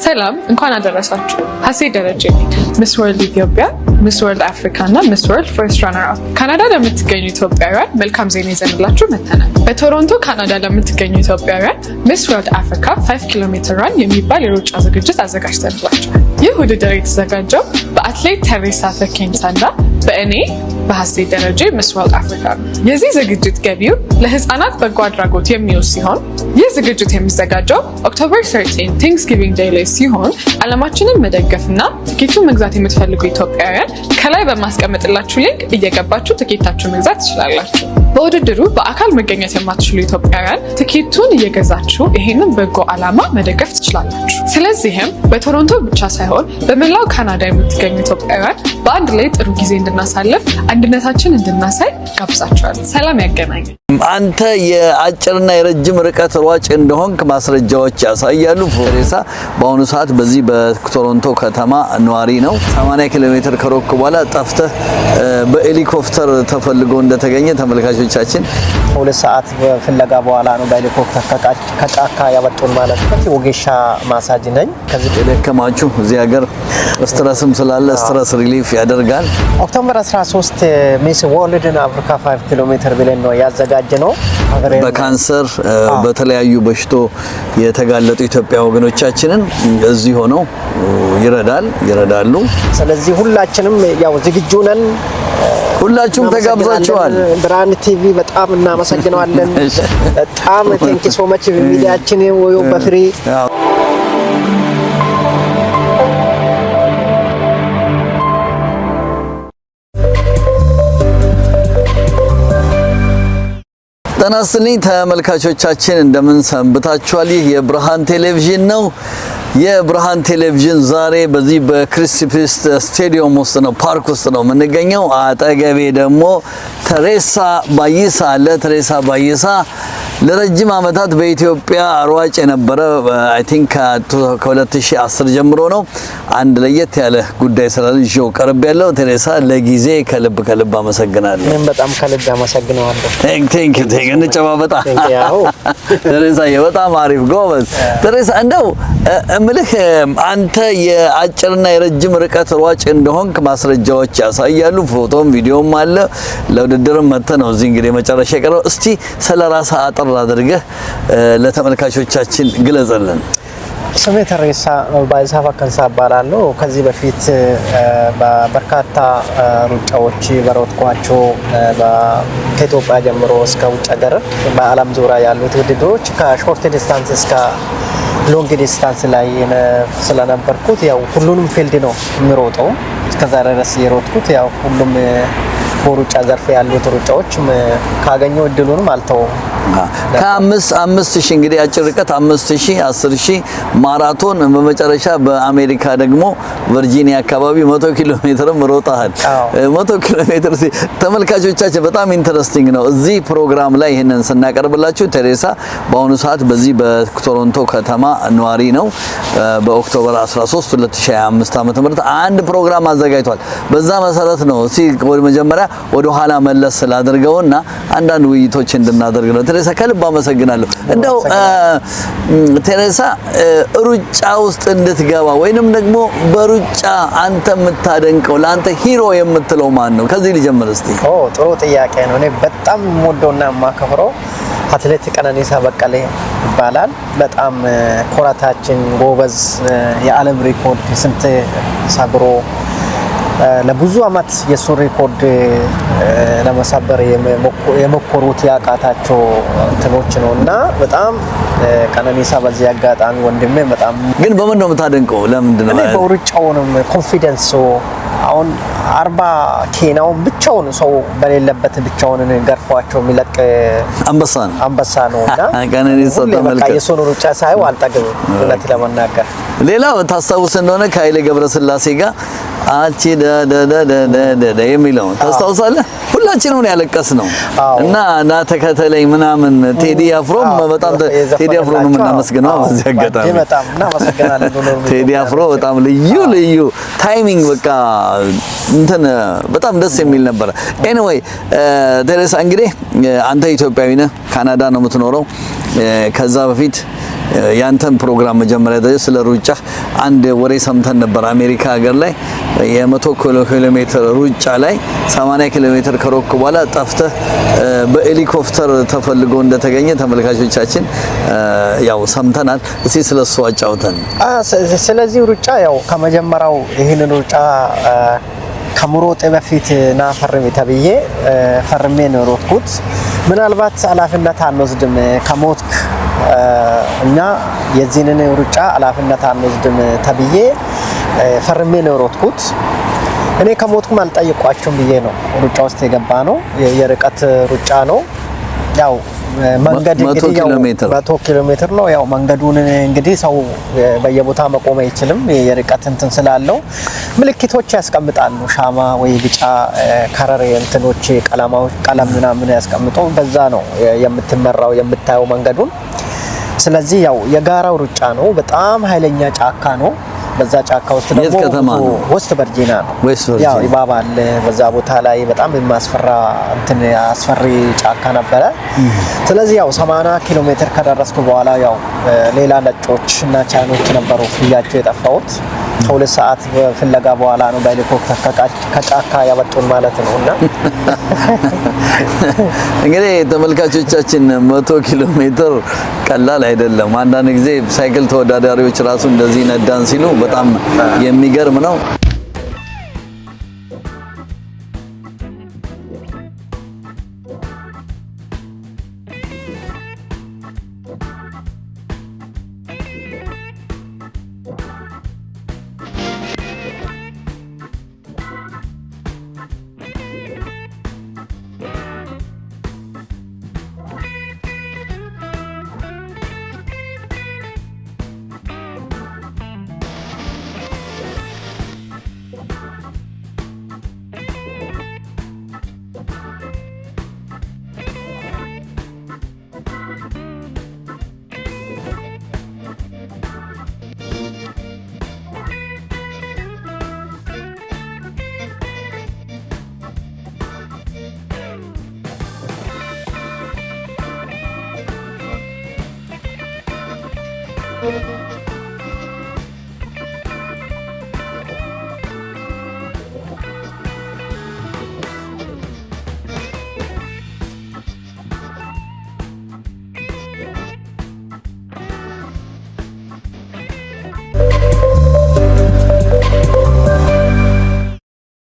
ሰላም እንኳን አደረሳችሁ። ሀሴት ደረጀ ነኝ። ሚስ ወርልድ ኢትዮጵያ፣ ሚስ ወርልድ አፍሪካ እና ሚስ ወርልድ ፈርስት ራነር አፕ። ካናዳ ለምትገኙ ኢትዮጵያውያን መልካም ዜና ይዘንላችሁ መጥተናል። በቶሮንቶ ካናዳ ለምትገኙ ኢትዮጵያውያን ሚስ ወርልድ አፍሪካ 5 ኪሎ ሜትር ራን የሚባል የሩጫ ዝግጅት አዘጋጅተንላችኋል። ይህ ውድድር የተዘጋጀው በአትሌት ተሬሳ ፈኬንሳ እና በእኔ በሀሴት ደረጀ ሚስ ወርልድ አፍሪካ ነው። የዚህ ዝግጅት ገቢው ለህፃናት በጎ አድራጎት የሚውል ሲሆን ይህ ዝግጅት የሚዘጋጀው ኦክቶበር 13 ቴንክስጊቪንግ ዴይ ላይ ሲሆን ዓለማችንን መደገፍና ትኬቱን መግዛት የምትፈልጉ ኢትዮጵያውያን ከላይ በማስቀመጥላችሁ ሊንክ እየገባችሁ ትኬታችሁን መግዛት ትችላላችሁ። በውድድሩ በአካል መገኘት የማትችሉ ኢትዮጵያውያን ትኬቱን እየገዛችሁ ይሄንን በጎ ዓላማ መደገፍ ትችላላችሁ። ስለዚህም በቶሮንቶ ብቻ ሳይሆን በመላው ካናዳ የምትገኙ ኢትዮጵያውያን በአንድ ላይ ጥሩ ጊዜ እንድናሳልፍ አንድነታችን እንድናሳይ ጋብዛችኋለሁ። ሰላም ያገናኝ። አንተ የአጭርና የረጅም ርቀት ሯጭ እንደሆንክ ማስረጃዎች ያሳያሉ። ተሬሳ በአሁኑ ሰዓት በዚህ በቶሮንቶ ከተማ ነዋሪ ነው። 80 ኪሎ ሜትር ከሮክ በኋላ ጠፍተህ በሄሊኮፕተር ተፈልጎ እንደተገኘ ተመልካቾቻችን 2 ሰዓት ፍለጋ በኋላ ነው በሄሊኮፕተር ከጫካ ያወጡን ማለት ነው። ወጌሻ ማሳጅ ነኝ። ከዚህ የደከማችሁ እዚህ ሀገር ስትረስም ስላለ ስትረስ ሪሊፍ ያደርጋል። ኦክቶበር 13 ሚስ ወርልድን አፍሪካ 5 ኪሎ ሜትር ብለን ነው ያዘጋጀነው። በካንሰር በተለያዩ በሽቶ የተጋለጡ ኢትዮጵያ ወገኖቻችንን እዚህ ሆነው ይረዳሉ። ስለዚህ ሁላችንም ያው ዝግጁ ነን። ሁላችሁም ተጋብዛችኋል። ብርሃን ቲቪ በጣም እናመሰግናለን። በጣም ቴንክ ዩ ሶ ማች ሚዲያችን ወይ በፍሪ ጤና ይስጥልኝ ተመልካቾቻችን፣ እንደምን ሰንብታችኋል? ይህ የብርሃን ቴሌቪዥን ነው። የብርሃን ቴሌቪዥን ዛሬ በዚህ በክሪስፒስ ስቴዲየም ውስጥ ነው፣ ፓርክ ውስጥ ነው የምንገኘው። አጠገቤ ደግሞ ተሬሳ ባይሳ አለ። ተሬሳ ባይሳ ለረጅም ዓመታት በኢትዮጵያ ሯጭ የነበረ አይ ቲንክ ከ2010 ጀምሮ ነው። አንድ ለየት ያለ ጉዳይ ስላልሽው ቀርብ ያለው ተሬሳ ለጊዜ ከልብ አመሰግናለሁ። እኔም በጣም ከልብ አመሰግናለሁ። ቴንክ ዩ እንጨባበጣ። ተሬሳ በጣም አሪፍ ጎበዝ። ተሬሳ እንደው እምልህ አንተ የአጭርና የረጅም ርቀት ሯጭ እንደሆንክ ማስረጃዎች ያሳያሉ። ፎቶም ቪዲዮም አለ። ለውድድርም መጥተህ ነው እዚህ እንግዲህ መጨረሻ የቀረው። እስቲ ስለራስህ አጠር አድርገህ ለተመልካቾቻችን ግለጽልን። ስሜ ተሬሳ ባይሳ ፈኬንሳ እባላለሁ። ከዚህ በፊት በርካታ ሩጫዎች በሮጥኳቸው ከኢትዮጵያ ጀምሮ እስከ ውጭ ሀገር በዓለም ዙሪያ ያሉት ውድድሮች ከሾርት ዲስታንስ እስከ ሎንግ ዲስታንስ ላይ ስለነበርኩት ያው ሁሉንም ፊልድ ነው የሚሮጠው። እስከዛሬ ድረስ የሮጥኩት ያው ሁሉም በሩጫ ዘርፍ ያሉት ሩጫዎች ካገኘው እድሉንም አልተውም። ከ5000 እንግዲህ አጭር ርቀት 5000፣ 10000 ማራቶን፣ በመጨረሻ በአሜሪካ ደግሞ ቨርጂኒያ አካባቢ 100 ኪሎ ሜትርም ሮጣሃል። 100 ኪሎ ሜትር ተመልካቾቻችን በጣም ኢንተረስቲንግ ነው። እዚህ ፕሮግራም ላይ ይሄንን ስናቀርብላችሁ ተሬሳ በአሁኑ ሰዓት በዚህ በቶሮንቶ ከተማ ነዋሪ ነው። በኦክቶበር 13 2025 ዓ.ም አንድ ፕሮግራም አዘጋጅቷል። በዛ መሰረት ነው መጀመሪያ ወደ ኋላ መለስ ስላደርገውና አንዳንድ ውይይቶች እንድናደርግ ነው። ተሬሳ ከልብ አመሰግናለሁ። እንደው ተሬሳ ሩጫ ውስጥ እንድትገባ ወይንም ደግሞ በሩጫ አንተ የምታደንቀው ለአንተ ሂሮ የምትለው ማን ነው? ከዚህ ልጀምር እስቲ። ጥሩ ጥያቄ ነው። እኔ በጣም የምወደውና የማከብረው አትሌት ቀነኒሳ በቀለ ይባላል። በጣም ኮራታችን ጎበዝ፣ የዓለም ሪኮርድ ስንት ሰብሮ ለብዙ አመት የሱን ሪኮርድ ለመሰበር የመኮሩት ያቃታቸው እንትኖች ነውና በጣም ቀነኒሳ በዚህ አጋጣሚ ወንድሜ በጣም ግን በምን ነው የምታደንቀው? ለምንድን ነው? እኔ በሩጫውንም ኮንፊደንስ አሁን 40 ኬናውን ብቻውን ሰው በሌለበት ብቻውን ገርፏቸው የሚለቅ አንበሳ ነውና ቀነኒሳ ተመልከት። የሱን ሩጫ ሳይው አልጠግብም እውነት ለመናገር። ሌላው ታስታውስ እንደሆነ ከኃይሌ ገብረስላሴ ጋር አቺ ደ የሚለው ታስታውሳለህ? ሁላችንም ነው ያለቀስነው እና ና ተከተለኝ ምናምን ቴዲ አፍሮም በጣም ቴዲ አፍሮ ነው የምናመስግነው በዚህ አጋጣሚ በጣም እናመሰግናለን። ቴዲ አፍሮ በጣም ልዩ ታይሚንግ በቃ እንትን በጣም ደስ የሚል ነበር። ኤኒዌይ ቴሬሳ እንግዲህ አንተ ኢትዮጵያዊ ነህ፣ ካናዳ ነው የምትኖረው። ከዛ በፊት ያንተን ፕሮግራም መጀመሪያ ስለ ሩጫ አንድ ወሬ ሰምተን ነበር። አሜሪካ ሀገር ላይ የ100 ኪሎ ሜትር ሩጫ ላይ 80 ኪሎ ሜትር ከሮክ በኋላ ጠፍተህ በሄሊኮፕተር ተፈልጎ እንደተገኘ ተመልካቾቻችን ያው ሰምተናል። እስቲ ስለሱ አጫውተን። ስለዚህ ሩጫ ያው ከመጀመሪያው ይሄንን ሩጫ ከመሮጤ በፊት ና ፈርሜ ተብዬ ፈርሜ ነው ሮጥኩት። ምናልባት ኃላፊነት አንወስድም ከሞትክ እኛ የዚህንን ሩጫ ኃላፊነት አንወስድም ተብዬ ፈርሜ ነው ሮጥኩት። እኔ ከሞትኩም አልጠይቋቸውም ብዬ ነው ሩጫ ውስጥ የገባ ነው። የርቀት ሩጫ ነው። ያው መንገድ እንግዲህ 100 ኪሎ ሜትር ነው። ያው መንገዱን እንግዲህ ሰው በየቦታ መቆም አይችልም። የርቀት እንትን ስላለው ምልክቶች ያስቀምጣሉ። ሻማ ወይ ቢጫ ከረር እንትኖች ቀለም ምናምን ያስቀምጡ። በዛ ነው የምትመራው የምታየው መንገዱን። ስለዚህ ያው የጋራው ሩጫ ነው። በጣም ኃይለኛ ጫካ ነው። በዛ ጫካ ውስጥ ደግሞ ዌስት ቨርጂኒያ ነው። ያው ይባባል በዛ ቦታ ላይ በጣም የሚያስፈራ እንትን አስፈሪ ጫካ ነበረ። ስለዚህ ያው 80 ኪሎ ሜትር ከደረስኩ በኋላ ያው ሌላ ነጮች እና ቻይኖች ነበሩ ፍያቸው የጠፋሁት። ከሁለት ሰዓት ፍለጋ በኋላ ነው በሄሊኮፕተር ከጫካ ያወጡን ማለት ነውና እንግዲህ ተመልካቾቻችን 100 ኪሎ ሜትር ቀላል አይደለም። አንዳንድ ጊዜ ሳይክል ተወዳዳሪዎች ራሱ እንደዚህ ነዳን ሲሉ በጣም የሚገርም ነው።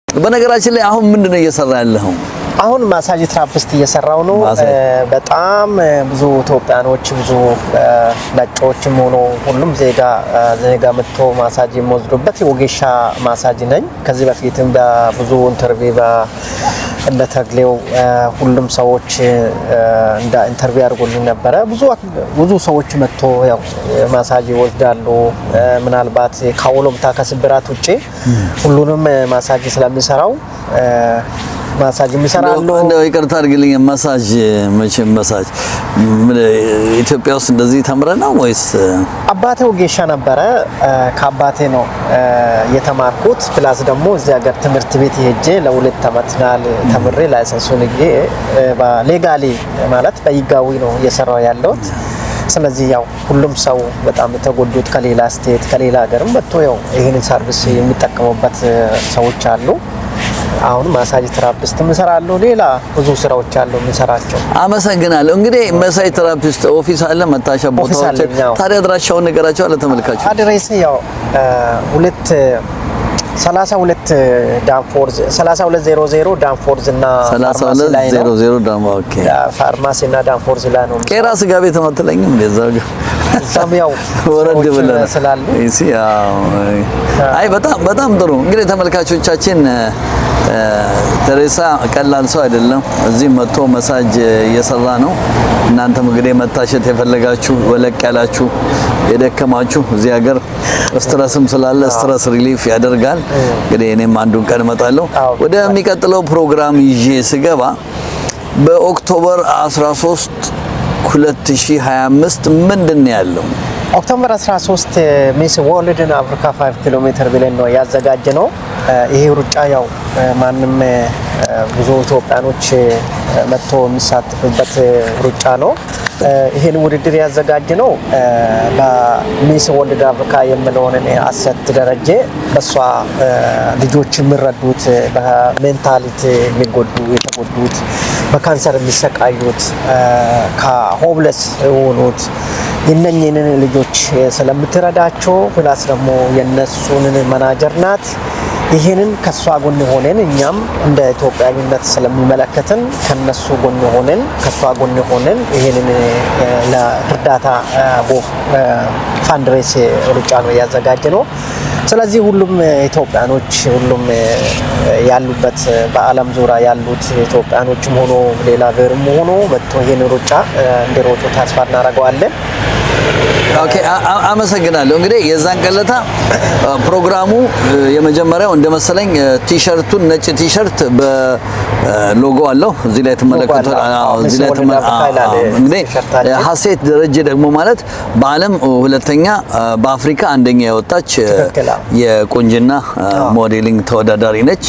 በነገራችን ላይ አሁን ምንድነው እየሰራ ያለው? አሁን ማሳጅ ትራፒስት እየሰራው ነው። በጣም ብዙ ኢትዮጵያኖች ብዙ ነጮችም ሆኖ ሁሉም ዜጋ መጥቶ ማሳጅ የሚወስዱበት ወጌሻ ማሳጅ ነኝ። ከዚህ በፊትም በብዙ ኢንተርቪው እንደ ተግሌው ሁሉም ሰዎች እንደ ኢንተርቪው አድርጎልኝ ነበረ። ብዙ ሰዎች መጥቶ ያው ማሳጅ ይወስዳሉ። ምናልባት ከወሎምታ ከስብራት ውጪ ሁሉንም ማሳጅ ስለሚሰራው ማሳጅ የሚሰራሉ። እንደው ይቅርታ አድርግልኝ፣ ማሳጅ መቼም ማሳጅ ኢትዮጵያ ውስጥ እንደዚህ ተምረና ወይስ? አባቴ ወጌሻ ነበረ። ከአባቴ ነው የተማርኩት። ፕላስ ደግሞ እዚህ ሀገር ትምህርት ቤት ሄጄ ለ2 አመት ተምሬ ላይሰንሱን ሌጋሊ ማለት በህጋዊ ነው እየሰራው ያለሁት። ስለዚህ ያው ሁሉም ሰው በጣም የተጎዱት ከሌላ ስቴት ከሌላ ሀገርም መጥቶ ያው ይሄንን ሰርቪስ የሚጠቀሙበት ሰዎች አሉ። አሁን ማሳጅ ትራፒስት እንሰራለሁ። ሌላ ብዙ ስራዎች አሉ እንሰራቸው። አመሰግናለሁ። እንግዲህ ማሳጅ ትራፒስት ኦፊስ አለ፣ መታሻ ቦታዎች። ታዲያ አድራሻውን ንገራቸው ለተመልካቾች። አድሬስ ያው 32 ዳንፎርዝ 3200 ዳንፎርዝ እና 3200 ዳንፎርዝ ኦኬ። ፋርማሲ እና ዳንፎርዝ ላይ ነው። ቄራ ስጋ ቤት ነው አትለኝም? እንደዛው እዛም ያው ወረድ ብለን ስላሉ አይ በጣም ጥሩ። እንግዲህ ተመልካቾቻችን ተሬሳ ቀላል ሰው አይደለም። እዚህ መጥቶ መሳጅ እየሰራ ነው። እናንተም እንግዲህ መታሸት የፈለጋችሁ ወለቅ ያላችሁ የደከማችሁ እዚህ ሀገር ስትረስም ስላለ ስትረስ ሪሊፍ ያደርጋል። እንግዲህ እኔም አንዱን ቀን እመጣለሁ። ወደሚቀጥለው ፕሮግራም ይዤ ስገባ በኦክቶበር 13 2025 ምንድነው ያለው? ኦክቶበር 13 ሚስ ወርልድን አፍሪካ 5 ኪሎ ሜትር ብለን ነው ያዘጋጀነው። ይሄ ሩጫ ያው ማንም ብዙ ኢትዮጵያኖች መጥቶ የሚሳተፉበት ሩጫ ነው። ይሄን ውድድር ያዘጋጀነው በሚስ ወርልድ አፍሪካ የምለውን አሰት ደረጃ በሷ ልጆች የሚረዱት በሜንታሊቲ የተጎዱት በካንሰር የሚሰቃዩት ከሆብለስ የሆኑት የነኝህን ልጆች ስለምትረዳቸው ፕላስ ደግሞ የነሱን ማናጀር ናት። ይሄንን ከሷ ጎን ሆነን እኛም እንደ ኢትዮጵያዊነት ስለሚመለከተን ከነሱ ጎን ሆነን ከሷ ጎን ሆነን ይሄንን ለእርዳታ ፋንድሬስ ሩጫ ነው ያዘጋጀነው። ስለዚህ ሁሉም ኢትዮጵያኖች ሁሉም ያሉበት በዓለም ዙሪያ ያሉት ኢትዮጵያኖችም ሆኖ ሌላ ሀገርም ሆኖ መጥቶ ይሄንን ሩጫ እንዲሮጡ ተስፋ እናደርጋለን። ኦኬ አመሰግናለሁ። እንግዲህ የዛን ቀለታ ፕሮግራሙ የመጀመሪያው እንደመሰለኝ ቲሸርቱን ነጭ ቲሸርት በሎጎ አለው እዚህ ላይ ተመለከቱ። እዚህ ላይ እንግዲህ ሀሴት ደረጀ ደግሞ ማለት በዓለም ሁለተኛ በአፍሪካ አንደኛ የወጣች የቁንጅና ሞዴሊንግ ተወዳዳሪ ነች።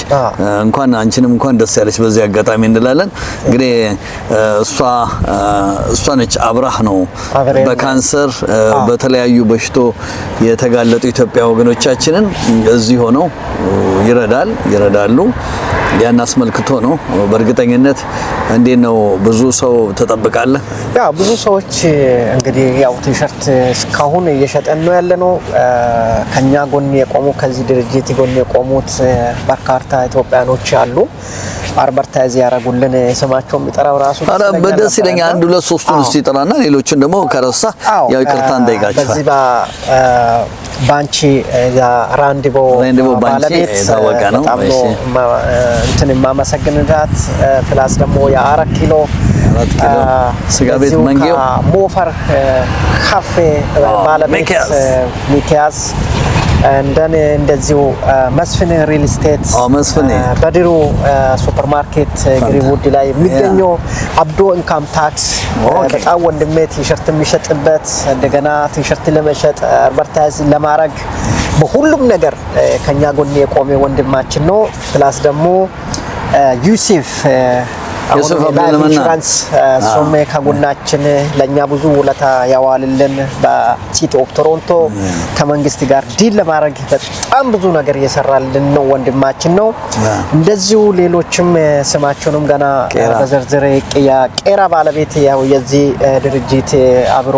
እንኳን አንቺንም እንኳን ደስ ያለች በዚህ አጋጣሚ እንላለን። እንግዲህ እሷ ነች አብራህ ነው በካንሰር በተለያዩ በሽቶ የተጋለጡ ኢትዮጵያ ወገኖቻችንን እዚህ ሆነው ይረዳሉ። ያን አስመልክቶ ነው። በእርግጠኝነት እንዴት ነው ብዙ ሰው ተጠብቃለህ? ያው ብዙ ሰዎች እንግዲህ ያው ቲሸርት እስካሁን እየሸጠን ነው ያለነው። ከኛ ጎን የቆሙ ከዚህ ድርጅት ጎን የቆሙት በርካታ ኢትዮጵያኖች አሉ። አድቨርታይዝ ያረጉልን ስማቸው የሚጠራው ራሱ በደስ ይለኛል። አንድ ሁለት ሶስቱን እስቲ ጥራና ሌሎችን ደግሞ ከረሳ ያው ይቅርታ እንጠይቃቸዋለን። በዚህ ባንቺ ራንዲቮ ባለቤት ታወቀ ነው። እሺ እንትን ማመሰግንላት ፕላስ ደግሞ የ4 ኪሎ ስጋ ቤት መንጌው ሞፈር ካፌ ባለቤት ሚኪያስ እንደዚሁ መስፍን ሪል ስቴት በድሩ ሱፐርማርኬት ግሪንውድ ላይ የሚገኘው አብዶ ኢንካም ታክስ በጣም ወንድሜ ቲሸርት የሚሸጥበት እንደገና ቲሸርት ለመሸጥ አድቨርታይዝ ለማድረግ በሁሉም ነገር ከኛ ጎን የቆመ ወንድማችን ነው። ፕላስ ደግሞ ዩሲፍ ኢንሹራንስ ሶሜ ከጎናችን ለኛ ብዙ ውለታ ያዋልልን በሲቲ ኦፍ ቶሮንቶ ከመንግስት ጋር ዲል ለማድረግ በጣም ብዙ ነገር እየሰራልን ነው ወንድማችን ነው። እንደዚሁ ሌሎችም ስማቸውንም ገና በዝርዝር ቄራ ባለቤት ያው የዚህ ድርጅት አብሮ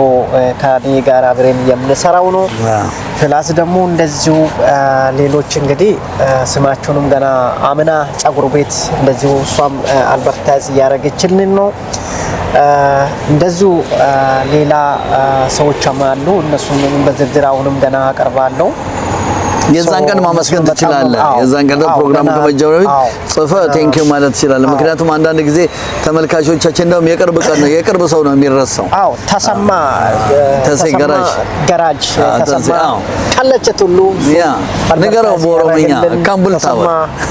ከኔ ጋር አብረን የምንሰራው ነው። ፕላስ ደግሞ እንደዚሁ ሌሎች እንግዲህ ስማቸውንም ገና አምና ጸጉር ቤት እንደዚሁ እሷም አልበርታይዝ ያረጋችልን ነው። እንደዚሁ ሌላ ሰዎችም አሉ። እነሱም በዝርዝር አሁንም ገና አቀርባለሁ። የዛን ቀን ማመስገን ትችላለህ። የዛን ቀን ፕሮግራም ከመጀመሩ ጽፈህ ቴንኪው ማለት ትችላለህ። ምክንያቱም አንዳንድ ጊዜ ተመልካቾቻችን እንደውም የቅርብ ቀን ነው የቅርብ ሰው ነው የሚረሳው። ተሰማ ገራጅ ተሰማ ቀለጨት ሁሉ ነገረው በኦሮምኛ ካምቡልታ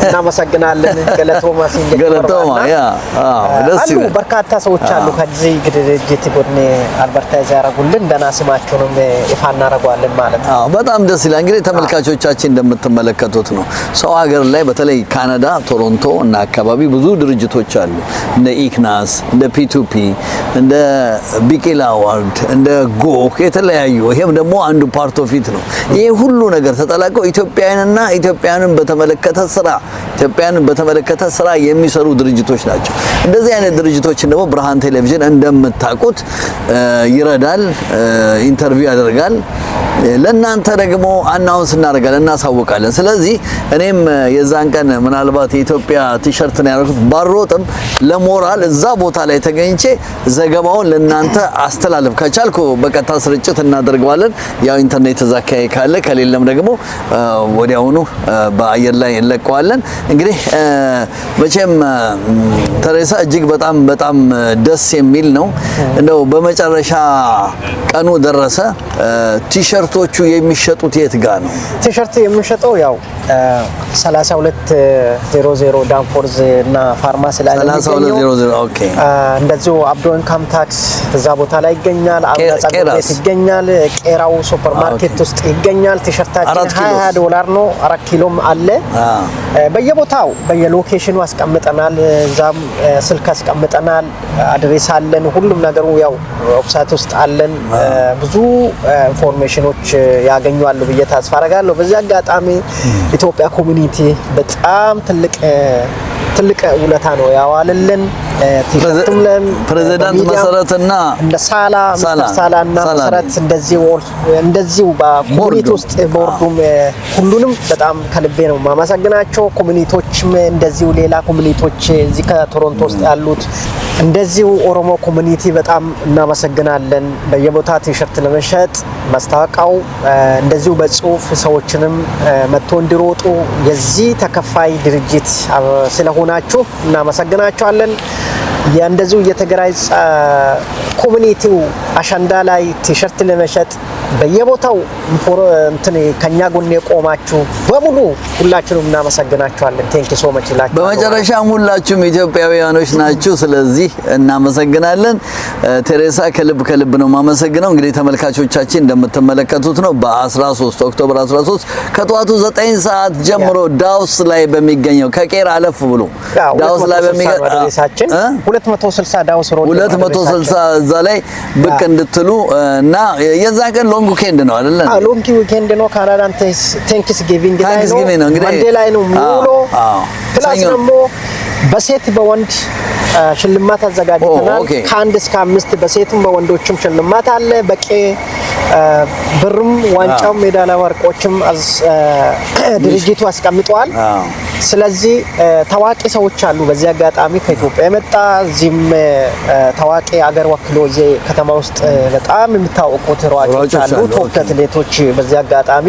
እናመሰግናለን። ገለቶማ ደስ ይላል። በርካታ ሰዎች አሉ ከዚህ ድርጅት ጎን አድቨርታይዝ ያደረጉልን ደህና ስማቸውንም ይፋ እናደርገዋለን ማለት ነው። በጣም ደስ ይላል። እንግዲህ ተመልካቾች እንደምትመለከቱት ነው ሰው ሀገር ላይ በተለይ ካናዳ ቶሮንቶ እና አካባቢ ብዙ ድርጅቶች አሉ እንደ ኢክናስ እንደ ፒቱፒ እንደ ቢቂላ ዋርድ እንደ ጎክ የተለያዩ ይሄም ደግሞ አንዱ ፓርት ኦፍ ኢት ነው። ይሄ ሁሉ ነገር ተጠላቀው ኢትዮጵያንን በተመለከተ ስራ የሚሰሩ ድርጅቶች ናቸው። እንደዚህ አይነት ድርጅቶችን ደግሞ ብርሃን ቴሌቪዥን እንደምታውቁት ይረዳል፣ ኢንተርቪው ያደርጋል። ለእናንተ ደግሞ አናውንስ እናሳውቃለን። ስለዚህ እኔም የዛን ቀን ምናልባት የኢትዮጵያ ቲሸርት ነው ያደረኩት ባሮጥም ለሞራል እዛ ቦታ ላይ ተገኝቼ ዘገባውን ለእናንተ አስተላልፍ ከቻልኩ በቀጥታ ስርጭት እናደርገዋለን። ያው ኢንተርኔት ተዛካይ ካለ ከሌለም ደግሞ ወዲያውኑ በአየር ላይ እንለቀዋለን። እንግዲህ መቼም ተሬሳ እጅግ በጣም ደስ የሚል ነው። እንደው በመጨረሻ ቀኑ ደረሰ። ቲሸርቱ ቲሸርቶቹ የሚሸጡት የት ጋር ነው? ቲሸርት የሚሸጠው ያው 3200 ዳንፎርዝ እና ፋርማሲ ላይ ነው። 3200 ኦኬ። እንደዚሁ አብዶ ኢንካም ታክስ እዛ ቦታ ላይ ይገኛል። አብዳ ጸጉር ቤት ይገኛል። ቄራው ሱፐርማርኬት ውስጥ ይገኛል። ቲሸርታችን $20 ነው። 4 ኪሎም አለ። በየቦታው በየሎኬሽኑ አስቀምጠናል። እዛም ስልክ አስቀምጠናል። አድሬስ አለን። ሁሉም ነገሩ ያው ዌብሳይት ውስጥ አለን። ብዙ ኢንፎርሜሽኖች ያገኛሉ ብዬ ተስፋ አደርጋለሁ። በዚህ አጋጣሚ ኢትዮጵያ ኮሚኒቲ በጣም ትልቅ ውለታ ነው ያዋለልን። ፕሬዝዳንት መሰረትና እንደ ሳላና መሰረት እንደዚሁ በኮሚኒቲ ውስጥ ቦርዱም ሁሉንም በጣም ከልቤ ነው ማመሰግናቸው። ኮሚኒቲዎችም እንደዚሁ ሌላ ኮሚኒቲዎች እዚህ ከቶሮንቶ ውስጥ ያሉት እንደዚሁ ኦሮሞ ኮሚኒቲ በጣም እናመሰግናለን። በየቦታ ቲሸርት ለመሸጥ ማስታወቂያው እንደዚሁ በጽሁፍ ሰዎችንም መጥቶ እንዲሮጡ የዚህ ተከፋይ ድርጅት ስለሆናችሁ እናመሰግናችኋለን። እንደዚሁ የተገራይጽ ኮሚኒቲው አሸንዳ ላይ ቲሸርት ለመሸጥ በየቦታው ከኛ ጎን የቆማችሁ በሙሉ ሁላችሁንም እናመሰግናችኋለን። ቴንክ ዩ ሶ ማች ላችሁ። በመጨረሻም ሁላችሁም ኢትዮጵያውያኖች ናችሁ፣ ስለዚህ እናመሰግናለን። ቴሬሳ ከልብ ነው ማመሰግነው። እንግዲህ ተመልካቾቻችን እንደምትመለከቱት ነው በ13 ኦክቶበር 13 ከጧቱ 9 ሰዓት ጀምሮ ዳውስ ላይ በሚገኘው ከቄራ አለፍ ብሎ ዳውስ ላይ በሚገኘው 260 ዳውስ ሮድ 260 እዛ ላይ ብቅ እንድትሉ እና የዛ ቀን ሎንግ ዊኬንድ ነው አይደል? ሎንግ ዊኬንድ ነው። ካናዳን ቴንክስ ጊቪንግ ላይ ነው። መንዴ ላይ ነው ሙሉ ፕላስ ደግሞ በሴት በወንድ ሽልማት አዘጋጅተናል። ከ1 እስከ 5 በሴትም በወንዶችም ሽልማት አለ። በቂ ብርም ዋንጫም ሜዳሊያ ወርቆችም ድርጅቱ አስቀምጧል። ስለዚህ ታዋቂ ሰዎች አሉ። በዚህ አጋጣሚ ከኢትዮጵያ የመጣ እዚህም ታዋቂ አገር ወክሎ እዚህ ከተማ ውስጥ በጣም የሚታወቁት ሯጮች አሉ፣ ቶፕ አትሌቶች። በዚህ አጋጣሚ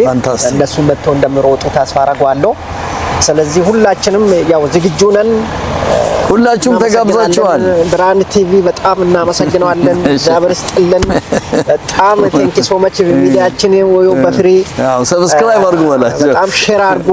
እነሱ መጥተው እንደሚሮጡ ተስፋ አደርጋለሁ። ስለዚህ ሁላችንም ያው ዝግጁ ነን። ሁላችሁም ተጋብዛችኋል። ብርሃን ቲቪ በጣም እናመሰግናለን። እግዚአብሔር ይስጥልን። በጣም ቴንክ ዩ ሶ ማች። ሚዲያችን ወይ በፍሪ ሰብስክራይብ አድርጉ ማለት በጣም ሼር አድርጉ።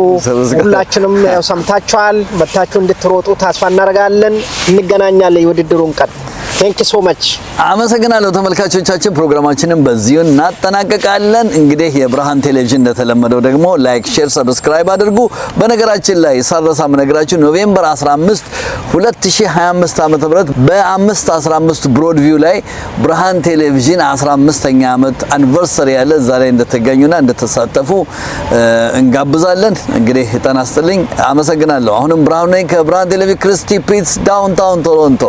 ሁላችንም ያው ሰምታችኋል። መታችሁ እንድትሮጡ ተስፋ እናደርጋለን። እንገናኛለን የውድድሩን ቀን። ቴንክ ዩ ሶ ማች። አመሰግናለሁ ተመልካቾቻችን። ፕሮግራማችንን በዚሁ እናጠናቀቃለን። እንግዲህ የብርሃን ቴሌቪዥን እንደተለመደው ደግሞ ላይክ፣ ሼር፣ ሰብስክራይብ አድርጉ። በነገራችን ላይ ሳረሳም ነገራችሁ ኖቬምበር 15 2025 ዓ.ም በ515 ብሮድቪው ላይ ብርሃን ቴሌቪዥን 15ኛ ዓመት አኒቨርሰሪ ያለ እዛ ላይ እንድትገኙና እንድትሳተፉ እንጋብዛለን። እንግዲህ ጤና ይስጥልኝ። አመሰግናለሁ። አሁንም ብርሃን ነኝ ከብርሃን ቴሌቪዥን ክሪስቲ ፕሪትስ ዳውንታውን ቶሮንቶ።